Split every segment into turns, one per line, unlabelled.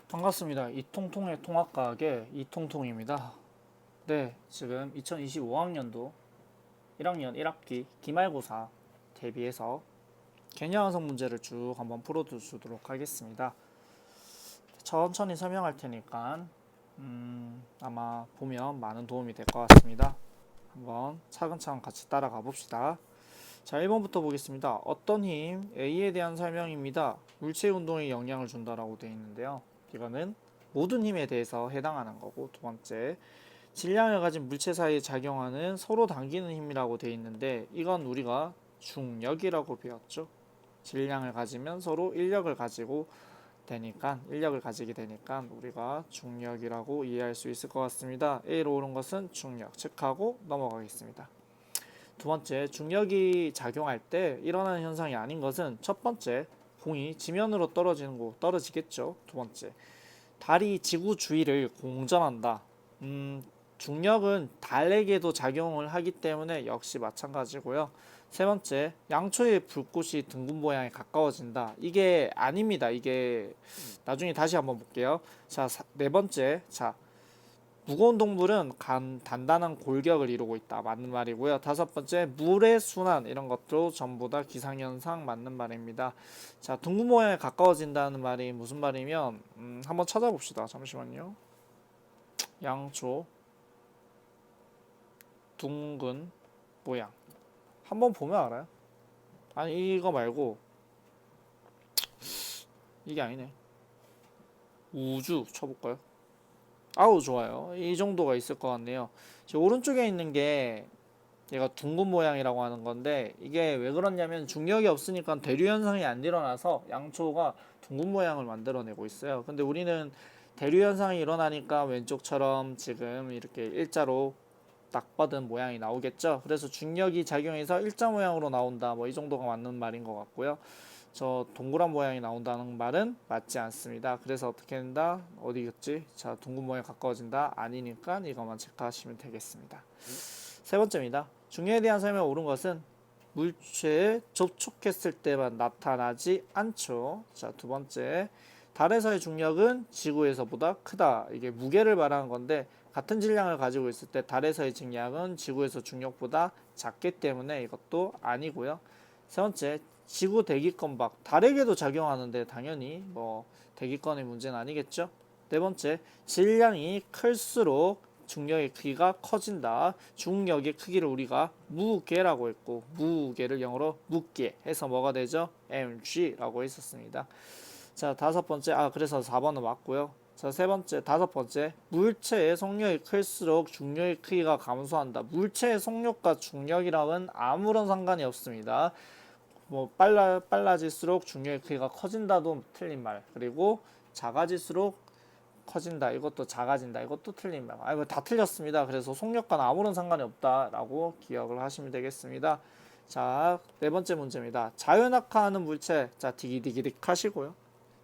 반갑습니다. 이통통의 통합과학의 이통통입니다. 네, 지금 2025학년도 1학년 1학기 기말고사 대비해서 개념완성 문제를 쭉 한번 풀어주도록 하겠습니다. 천천히 설명할 테니까 아마 보면 많은 도움이 될 것 같습니다. 한번 차근차근 같이 따라가 봅시다. 자, 1번부터 보겠습니다. 어떤 힘 A에 대한 설명입니다. 물체 운동에 영향을 준다라고 되어 있는데요. 이거는 모든 힘에 대해서 해당하는 거고, 두 번째, 질량을 가진 물체 사이에 작용하는 서로 당기는 힘이라고 되어 있는데, 이건 우리가 중력이라고 배웠죠. 질량을 가지면 서로 인력을 가지게 되니까 우리가 중력이라고 이해할 수 있을 것 같습니다. A로 옳은 것은 중력, 체크하고 넘어가겠습니다. 두 번째, 중력이 작용할 때 일어나는 현상이 아닌 것은, 첫 번째, 공이 지면으로 떨어지겠죠. 두 번째, 달이 지구 주위를 공전한다. 중력은 달에게도 작용을 하기 때문에 역시 마찬가지고요. 세 번째, 양초의 불꽃이 둥근 모양에 가까워진다. 이게 아닙니다. 이게 나중에 다시 한번 볼게요. 자, 네 번째, 무거운 동물은 단단한 골격을 이루고 있다. 맞는 말이고요. 다섯 번째, 물의 순환, 이런 것도 전부 다 기상현상 맞는 말입니다. 자, 둥근 모양에 가까워진다는 말이 무슨 말이면, 한번 찾아봅시다. 잠시만요. 양초, 둥근 모양. 한번 보면 알아요. 아니, 이거 말고, 이게 아니네. 우주 쳐볼까요? 아우, 좋아요. 이 정도가 있을 것 같네요. 지금 오른쪽에 있는 게 얘가 둥근 모양이라고 하는 건데, 이게 왜 그러냐면 중력이 없으니까 대류 현상이 안 일어나서 양초가 둥근 모양을 만들어내고 있어요. 근데 우리는 대류 현상이 일어나니까 왼쪽처럼 지금 이렇게 일자로 딱 뻗은 모양이 나오겠죠. 그래서 중력이 작용해서 일자 모양으로 나온다, 뭐 이 정도가 맞는 말인 것 같고요. 저 동그란 모양이 나온다는 말은 맞지 않습니다. 그래서 어떻게 된다? 어디겠지? 자, 둥근 모양에 가까워진다? 아니니까 이것만 체크하시면 되겠습니다. 세 번째입니다. 중력에 대한 설명 옳은 것은 물체에 접촉했을 때만 나타나지 않죠. 자, 두 번째, 달에서의 중력은 지구에서보다 크다. 이게 무게를 말하는 건데, 같은 질량을 가지고 있을 때 달에서의 질량은 지구에서 중력보다 작기 때문에 이것도 아니고요. 세 번째, 지구 대기권 밖, 달에게도 작용하는데 당연히 뭐 대기권의 문제는 아니겠죠. 네 번째, 질량이 클수록 중력의 크기가 커진다. 중력의 크기를 우리가 무게라고 했고, 무게를 영어로 무게 해서 뭐가 되죠? mg라고 했었습니다. 자, 다섯 번째, 그래서 4번은 맞고요. 자, 세 번째, 다섯 번째, 물체의 속력이 클수록 중력의 크기가 감소한다. 물체의 속력과 중력이랑은 아무런 상관이 없습니다. 뭐 빨라질수록 중력의 크기가 커진다도 틀린 말. 그리고 작아질수록 커진다, 이것도 작아진다, 이것도 틀린 말. 이거 다 틀렸습니다. 그래서 속력과는 아무런 상관이 없다라고 기억을 하시면 되겠습니다. 자, 네 번째 문제입니다. 자유낙하하는 물체, 자, 디기디기딕 하시고요.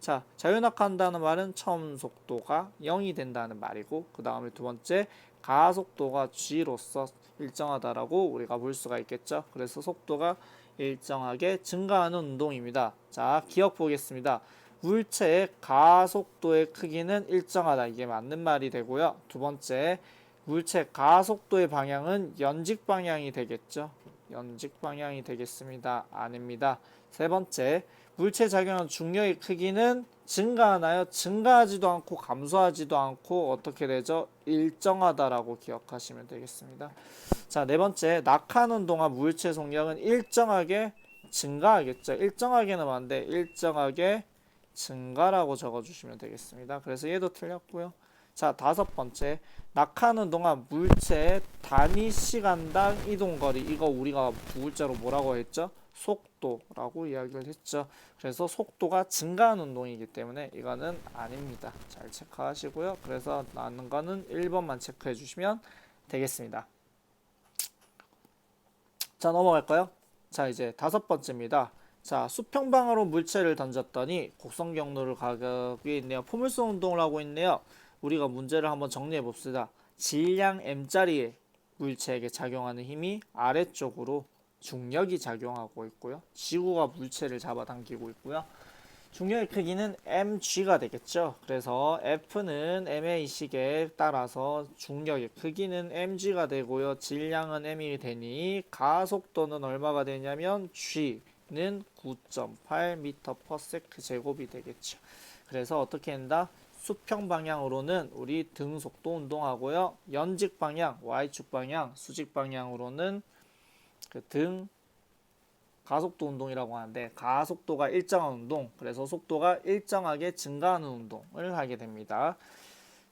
자, 자유낙하한다는 말은 처음 속도가 0이 된다는 말이고, 그 다음에 두 번째, 가속도가 g로서 일정하다라고 우리가 볼 수가 있겠죠. 그래서 속도가 일정하게 증가하는 운동입니다. 자, 기억 보겠습니다. 물체의 가속도의 크기는 일정하다. 이게 맞는 말이 되고요. 두 번째, 물체 가속도의 방향은 연직 방향이 되겠죠. 연직 방향이 되겠습니다. 아닙니다. 세 번째, 물체 작용한 중력의 크기는 증가하나요? 증가하지도 않고 감소하지도 않고 어떻게 되죠? 일정하다라고 기억하시면 되겠습니다. 자, 네 번째, 낙하하는 동안 물체 속력은 일정하게 증가하겠죠. 일정하게는 맞는데 일정하게 증가라고 적어주시면 되겠습니다. 그래서 얘도 틀렸고요. 자, 다섯 번째, 낙하하는 동안 물체의 단위 시간당 이동거리, 이거 우리가 두 글자로 뭐라고 했죠? 속도라고 이야기를 했죠. 그래서 속도가 증가하는 운동이기 때문에 이거는 아닙니다. 잘 체크하시고요. 그래서 나는 거는 1번만 체크해 주시면 되겠습니다. 자, 넘어갈까요? 자, 이제 다섯 번째입니다. 자, 수평방으로 물체를 던졌더니 곡선 경로를 가격이 있네요. 포물선 운동을 하고 있네요. 우리가 문제를 한번 정리해 봅시다. 질량 m짜리의 물체에게 작용하는 힘이 아래쪽으로 중력이 작용하고 있고요. 지구가 물체를 잡아당기고 있고요. 중력의 크기는 mg가 되겠죠. 그래서 F는 m의 식에 따라서 중력의 크기는 mg가 되고요. 질량은 m이 되니 가속도는 얼마가 되냐면 g는 9.8m/s 제곱이 되겠죠. 그래서 어떻게 한다? 수평 방향으로는 우리 등 속도 운동하고요. 연직 방향, y축 방향, 수직 방향으로는 그 등 가속도 운동이라고 하는데 가속도가 일정한 운동, 그래서 속도가 일정하게 증가하는 운동을 하게 됩니다.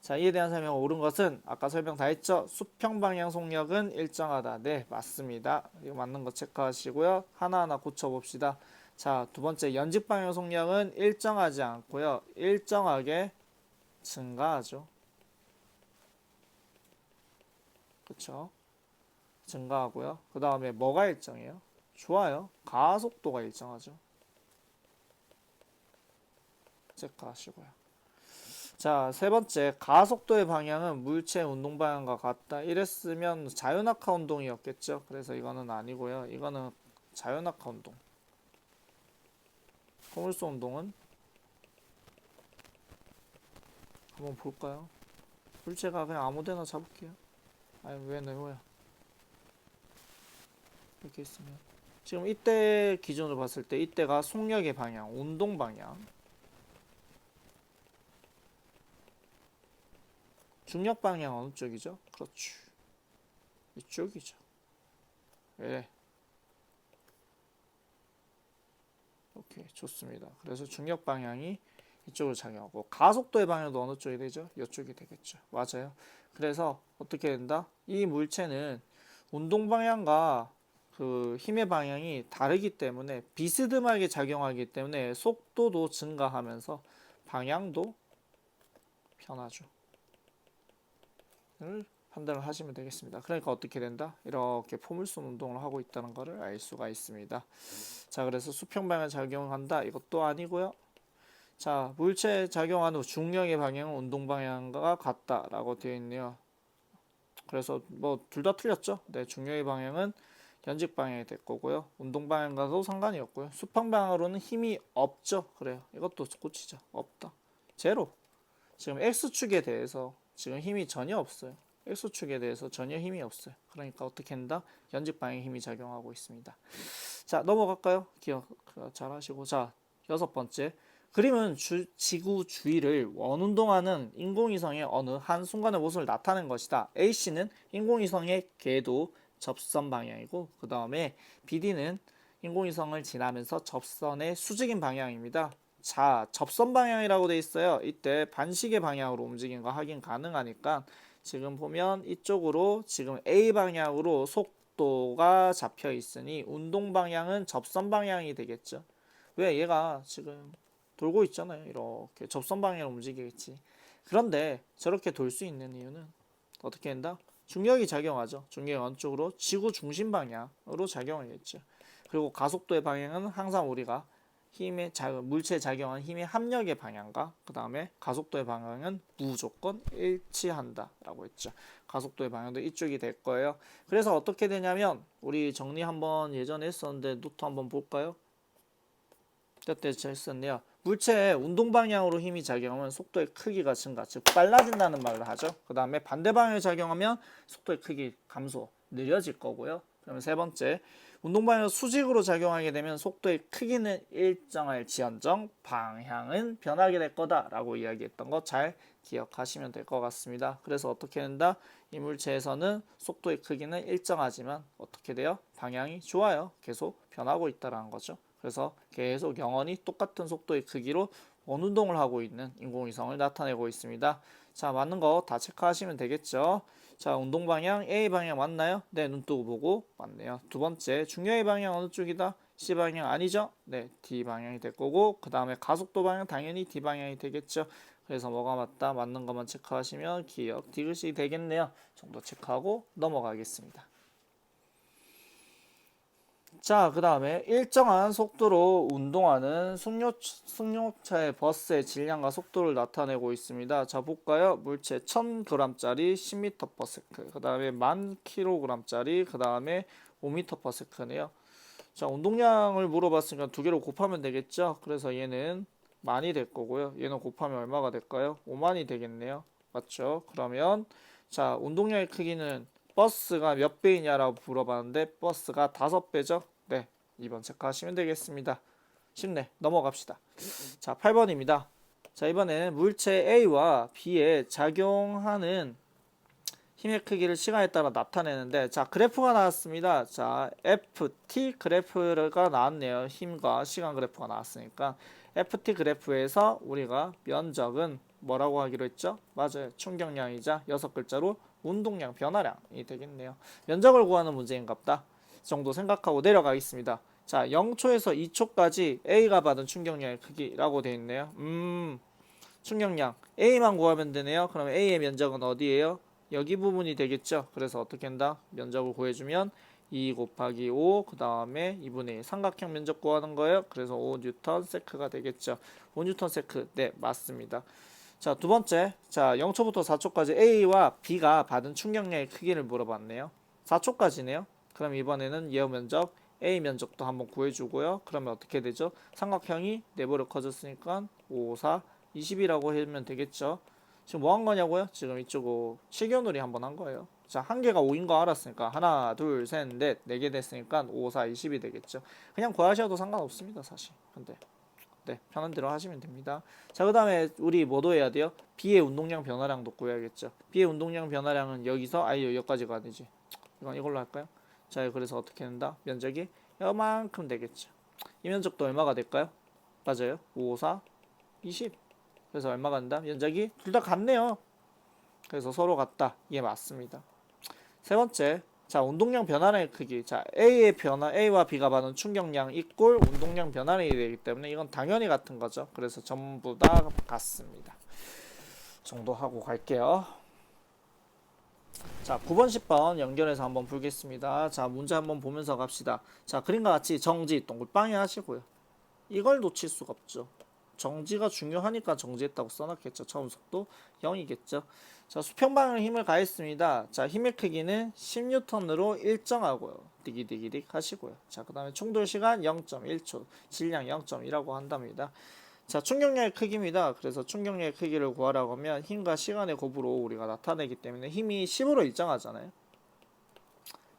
자, 이에 대한 설명 옳은 것은 아까 설명 다 했죠. 수평 방향 속력은 일정하다. 네, 맞습니다. 이거 맞는 거 체크하시고요. 하나하나 고쳐봅시다. 자, 두 번째 연직 방향 속력은 일정하지 않고요. 일정하게 증가하죠. 그쵸? 증가하고요. 그 다음에 뭐가 일정해요? 좋아요. 가속도가 일정하죠. 체크하시고요. 자, 세 번째, 가속도의 방향은 물체 운동 방향과 같다. 이랬으면 자유낙하 운동이었겠죠. 그래서 이거는 아니고요. 이거는 자유낙하 운동. 포물선 운동은 한번 볼까요? 물체가 그냥 아무데나 잡을게요. 아니, 왜 내고야? 이렇게 있으면. 지금 이때 기준으로 봤을 때 이때가 속력의 방향, 운동 방향. 중력 방향 어느 쪽이죠? 그렇죠. 이쪽이죠. 예. 오케이, 좋습니다. 그래서 중력 방향이 이쪽으로 작용하고 가속도의 방향도 어느 쪽이 되죠? 이쪽이 되겠죠. 맞아요. 그래서 어떻게 된다? 이 물체는 운동 방향과 그 힘의 방향이 다르기 때문에 비스듬하게 작용하기 때문에 속도도 증가하면서 방향도 변하죠. 를 판단을 하시면 되겠습니다. 그러니까 어떻게 된다? 이렇게 포물선 운동을 하고 있다는 것을 알 수가 있습니다. 자, 그래서 수평 방향 작용한다. 이것도 아니고요. 자, 물체에 작용한 후 중력의 방향은 운동 방향과 같다라고 되어 있네요. 그래서 뭐 둘 다 틀렸죠? 네, 중력의 방향은 연직 방향이 될 거고요. 운동 방향과도 상관이 없고요. 수평 방향으로는 힘이 없죠. 그래요. 이것도 고치죠. 없다. 제로. 지금 X축에 대해서 지금 힘이 전혀 없어요. X축에 대해서 전혀 힘이 없어요. 그러니까 어떻게 한다? 연직 방향 힘이 작용하고 있습니다. 자, 넘어갈까요? 기억 잘 하시고. 자, 여섯 번째. 그림은 지구 주위를 원운동하는 인공위성의 어느 한 순간의 모습을 나타낸 것이다. AC는 인공위성의 궤도 접선 방향이고, 그 다음에 BD는 인공위성을 지나면서 접선의 수직인 방향입니다. 자, 접선 방향이라고 돼 있어요. 이때 반시계 방향으로 움직인 거 확인 가능하니까 지금 보면 이쪽으로 지금 A 방향으로 속도가 잡혀 있으니 운동 방향은 접선 방향이 되겠죠. 왜? 얘가 지금 돌고 있잖아요. 이렇게 접선 방향으로 움직이겠지. 그런데 저렇게 돌 수 있는 이유는 어떻게 한다? 중력이 작용하죠. 중력이 어느 쪽으로? 지구 중심 방향으로 작용하겠죠. 그리고 가속도의 방향은 항상 우리가 물체에 작용한 힘의 합력의 방향과 그 다음에 가속도의 방향은 무조건 일치한다 라고 했죠. 가속도의 방향도 이쪽이 될 거예요. 그래서 어떻게 되냐면 우리 정리 한번 예전에 했었는데 노트 한번 볼까요? 그때 했었네요. 물체의 운동 방향으로 힘이 작용하면 속도의 크기가 증가, 즉 빨라진다는 말을 하죠. 그 다음에 반대 방향에 작용하면 속도의 크기 감소, 느려질 거고요. 그러면 세 번째, 운동 방향 수직으로 작용하게 되면 속도의 크기는 일정할지언정 방향은 변하게 될 거다라고 이야기했던 거 잘 기억하시면 될 것 같습니다. 그래서 어떻게 된다? 이 물체에서는 속도의 크기는 일정하지만 어떻게 돼요? 방향이 좋아요. 계속 변하고 있다는 거죠. 그래서 계속 영원히 똑같은 속도의 크기로 원운동을 하고 있는 인공위성을 나타내고 있습니다. 자, 맞는 거 다 체크하시면 되겠죠. 자, 운동 방향 A 방향 맞나요? 네, 눈 뜨고 보고 맞네요. 두 번째, 중력의 방향 어느 쪽이다? C 방향 아니죠? 네, D 방향이 될 거고, 그 다음에 가속도 방향 당연히 D 방향이 되겠죠. 그래서 뭐가 맞다? 맞는 것만 체크하시면 기억 디귿이 되겠네요. 정도 체크하고 넘어가겠습니다. 자, 그 다음에 일정한 속도로 운동하는 승용차의 버스의 질량과 속도를 나타내고 있습니다. 자, 볼까요? 물체 1000g짜리 10m/s, 그 다음에 1000kg짜리, 그 다음에 5m/s네요. 자, 운동량을 물어봤으니까 두 개로 곱하면 되겠죠? 그래서 얘는 만이 될 거고요. 얘는 곱하면 얼마가 될까요? 5만이 되겠네요. 맞죠? 그러면 자, 운동량의 크기는 버스가 몇 배이냐라고 물어봤는데 버스가 5배죠? 네, 2번 체크하시면 되겠습니다. 쉽네. 넘어갑시다. 자, 8번입니다. 자, 이번에는 물체 A와 B에 작용하는 힘의 크기를 시간에 따라 나타내는데, 자, 그래프가 나왔습니다. 자, FT 그래프가 나왔네요. 힘과 시간 그래프가 나왔으니까 FT 그래프에서 우리가 면적은 뭐라고 하기로 했죠? 맞아요. 충격량이자 6글자로 운동량 변화량이 되겠네요. 면적을 구하는 문제인갑다. 이 정도 생각하고 내려가겠습니다. 자, 0초에서 2초까지 A가 받은 충격량의 크기라고 되어 있네요. 충격량 A만 구하면 되네요. 그럼 A의 면적은 어디예요? 여기 부분이 되겠죠. 그래서 어떻게 한다? 면적을 구해주면 2 곱하기 5, 그 다음에 2분의 1 삼각형 면적 구하는 거예요. 그래서 5뉴턴 세크가 되겠죠. 5뉴턴 세크, 네, 맞습니다. 자, 두 번째, 자, 0초부터 4초까지 A와 B가 받은 충격량의 크기를 물어봤네요. 4초까지네요. 그럼 이번에는 얘 면적, A 면적도 한번 구해주고요. 그러면 어떻게 되죠? 삼각형이 4배로 커졌으니까 5, 4, 20이라고 하면 되겠죠. 지금 뭐 한 거냐고요? 지금 이쪽 실겨놀이 한번 한 거예요. 자, 한 개가 5인 거 알았으니까 하나, 둘, 셋, 넷, 4개 됐으니까 5, 4, 20이 되겠죠. 그냥 구하셔도 상관없습니다, 사실. 근데 네, 편한 대로 하시면 됩니다. 자, 그 다음에 우리 뭐도 해야 돼요? B의 운동량 변화량도 구해야겠죠. B의 운동량 변화량은 여기서 여기까지가 아니지. 이건 이걸로 할까요? 자, 그래서 어떻게 된다? 면적이 요만큼 되겠죠. 이 면적도 얼마가 될까요? 맞아요. 5, 4, 20. 그래서 얼마가 된다? 면적이 둘 다 같네요. 그래서 서로 같다. 이게 맞습니다. 세 번째, 자, 운동량 변화량의 크기. 자, A의 변화, A와 B가 받은 충격량 이꼴 운동량 변화량이 되기 때문에 이건 당연히 같은 거죠. 그래서 전부 다 같습니다. 정도 하고 갈게요. 자, 9번, 10번 연결해서 한번 풀겠습니다. 자, 문제 한번 보면서 갑시다. 자, 그림과 같이 정지, 동글빵이 하시고요. 이걸 놓칠 수가 없죠. 정지가 중요하니까 정지했다고 써놨겠죠. 처음 속도 0이겠죠. 자, 수평방향 힘을 가했습니다. 자, 힘의 크기는 10N으로 일정하고요. 디기디기딕 하시고요. 자, 그 다음에 충돌 시간 0.1초, 질량 0.2라고 한답니다. 자, 충격량의 크기입니다. 그래서 충격량의 크기를 구하라고 하면 힘과 시간의 곱으로 우리가 나타내기 때문에 힘이 10으로 일정하잖아요.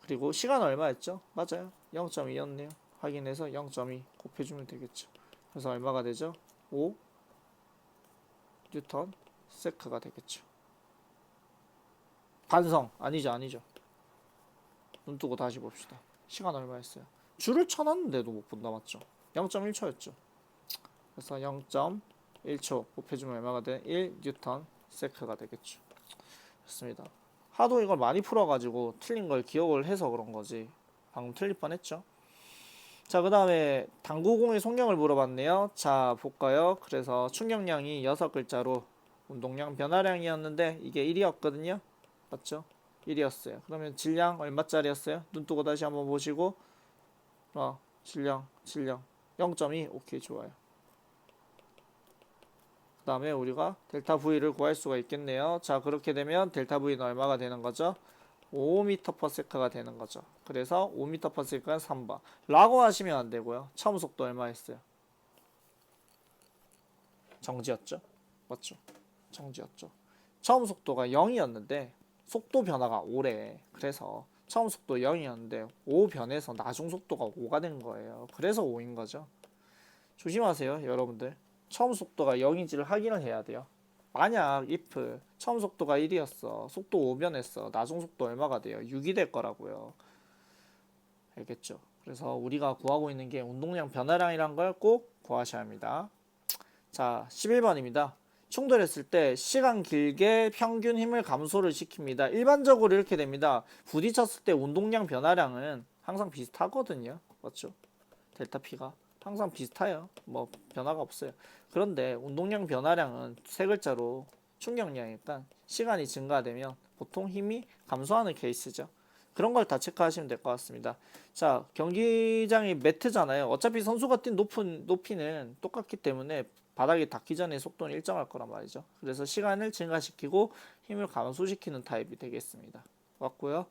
그리고 시간은 얼마였죠? 맞아요. 0.2였네요. 확인해서 0.2 곱해주면 되겠죠. 그래서 얼마가 되죠? 5 뉴턴 세크가 되겠죠. 반성 아니죠. 눈 뜨고 다시 봅시다. 시간 얼마였어요? 줄을 쳐놨는데도 못 본다. 맞죠? 0.1초였죠. 그래서 0.1초 곱해주면 얼마가 돼? 1 뉴턴 세크가 되겠죠. 좋습니다. 하도 이걸 많이 풀어가지고 틀린 걸 기억을 해서 그런 거지. 방금 틀릴 뻔했죠. 자, 그 다음에 당구공의 속력을 물어봤네요. 자, 볼까요? 그래서 충격량이 6글자로 운동량 변화량이었는데 이게 1이었거든요. 맞죠? 1이었어요. 그러면 질량 얼마짜리였어요? 눈 뜨고 다시 한번 보시고 질량 0.2. 오케이, 좋아요. 그 다음에 우리가 델타 V를 구할 수가 있겠네요. 자, 그렇게 되면 델타 V는 얼마가 되는 거죠? 5m/s가 되는 거죠. 그래서 5m/s가 3번 라고 하시면 안 되고요. 처음 속도 얼마였어요? 정지였죠? 맞죠? 정지였죠. 처음 속도가 0이었는데 속도 변화가 5래. 그래서 처음 속도 0이었는데 5 변해서 나중 속도가 5가 된 거예요. 그래서 5인 거죠. 조심하세요, 여러분들. 처음 속도가 0인지를 확인을 해야 돼요. 만약 if 처음 속도가 1이었어. 속도 5 변했어. 나중 속도 얼마가 돼요? 6이 될 거라고요. 알겠죠? 그래서 우리가 구하고 있는 게 운동량 변화량이란 걸 꼭 구하셔야 합니다. 자, 11번입니다. 충돌했을 때 시간 길게 평균 힘을 감소를 시킵니다. 일반적으로 이렇게 됩니다. 부딪혔을 때 운동량 변화량은 항상 비슷하거든요. 맞죠? 델타 P가 항상 비슷해요. 뭐 변화가 없어요. 그런데 운동량 변화량은 세 글자로 충격량이니까 시간이 증가되면 보통 힘이 감소하는 케이스죠. 그런 걸 다 체크하시면 될 것 같습니다. 자, 경기장이 매트잖아요. 어차피 선수가 뛴 높이는 똑같기 때문에 바닥이 닿기 전에 속도는 일정할 거란 말이죠. 그래서 시간을 증가시키고 힘을 감소시키는 타입이 되겠습니다. 맞고요.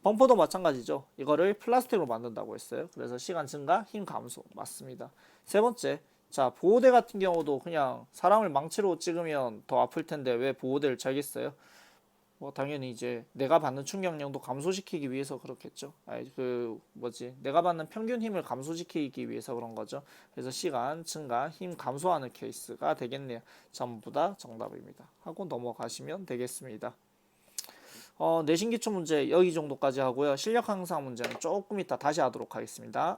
범퍼도 마찬가지죠. 이거를 플라스틱으로 만든다고 했어요. 그래서 시간 증가, 힘 감소. 맞습니다. 세 번째, 자, 보호대 같은 경우도 그냥 사람을 망치로 찍으면 더 아플 텐데 왜 보호대를 차겠어요? 뭐 당연히 이제 내가 받는 충격량도 감소시키기 위해서 그렇겠죠. 아니 그 뭐지? 내가 받는 평균 힘을 감소시키기 위해서 그런 거죠. 그래서 시간 증가, 힘 감소하는 케이스가 되겠네요. 전부 다 정답입니다. 하고 넘어가시면 되겠습니다. 내신 기초 문제 여기 정도까지 하고요. 실력 향상 문제는 조금 이따 다시 하도록 하겠습니다.